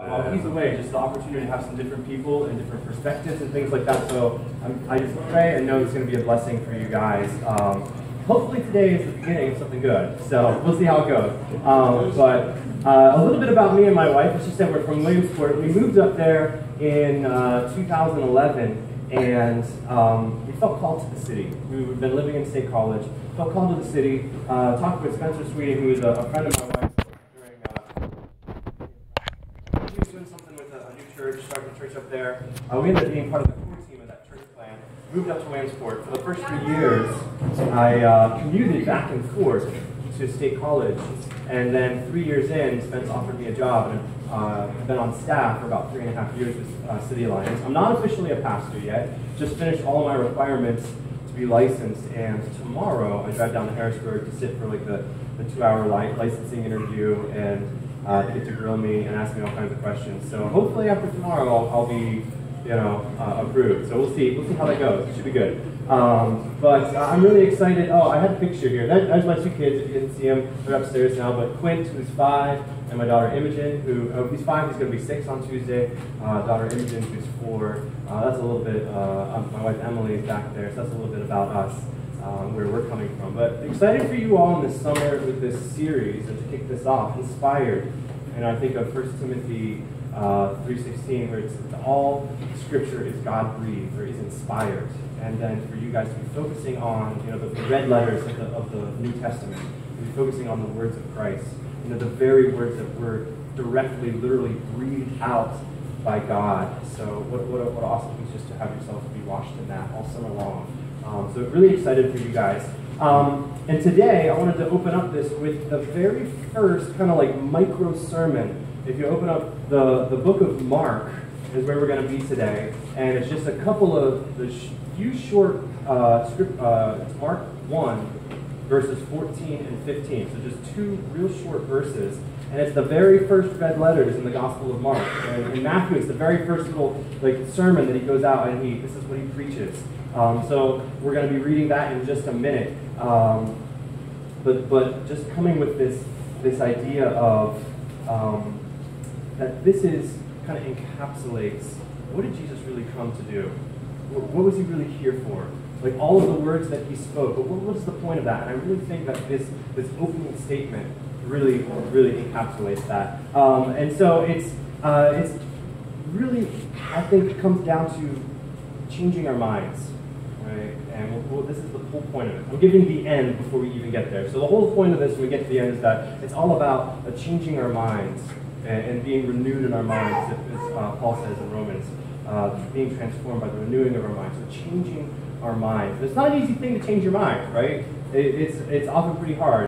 while he's away, just the opportunity to have some different people and different perspectives and things like that. So I just pray and know it's going to be a blessing for you guys. Hopefully today is the beginning of something good. So we'll see how it goes. But a little bit about me and my wife. As she said, we're from Williamsport. We moved up there in 2011. And we felt called to the city. We've been living in State College, felt called to the city, talked with Spencer Sweeting, who is a friend of my wife, during, he was doing something with a new church, starting a church up there. We ended up being part of the core team of that church plan, moved up to Williamsport. For the first 3 years, I commuted back and forth to State College, and then 3 years in, Spence offered me a job, and I've been on staff for about 3.5 years with City Alliance. I'm not officially a pastor yet, just finished all of my requirements to be licensed, and tomorrow I drive down to Harrisburg to sit for like the 2-hour licensing interview, and they get to grill me and ask me all kinds of questions. So hopefully after tomorrow I'll be, approved. So we'll see how that goes. It should be good. But I'm really excited. Oh, I have a picture here. There's my 2 kids. If you didn't see them, they're upstairs now. But Quint, who's 5, and my daughter Imogen, who he's 5. He's going to be 6 on Tuesday. Daughter Imogen, who's 4. That's a little bit. My wife Emily is back there. So that's a little bit about us, where we're coming from. But excited for you all in this summer with this series and to kick this off. Inspired, and I think of 1 Timothy 3:16, where it's all Scripture is God-breathed or is inspired, and then for you guys to be focusing on the red letters of the New Testament, to be focusing on the words of Christ, the very words that were directly, literally breathed out by God. So what awesome thing just to have yourself be washed in that all summer long. So really excited for you guys. And today I wanted to open up this with the very first kind of like micro sermon. If you open up the book of Mark, is where we're going to be today, and it's just a couple of few short it's Mark 1, verses 14 and 15. So just 2 real short verses, and it's the very first red letters in the Gospel of Mark. And in Matthew, it's the very first little sermon that he goes out and this is what he preaches. So we're going to be reading that in just a minute. But just coming with this idea of that this is kind of encapsulates what did Jesus really come to do? What was he really here for? Like all of the words that he spoke, but what was the point of that? And I really think that this opening statement really encapsulates that. And so it's really, I think, comes down to changing our minds, right? And this is the whole point of it. I'm giving the end before we even get there. So the whole point of this when we get to the end is that it's all about changing our minds and being renewed in our minds, as Paul says in Romans, being transformed by the renewing of our minds. So changing our minds. It's not an easy thing to change your mind, right? It's often pretty hard.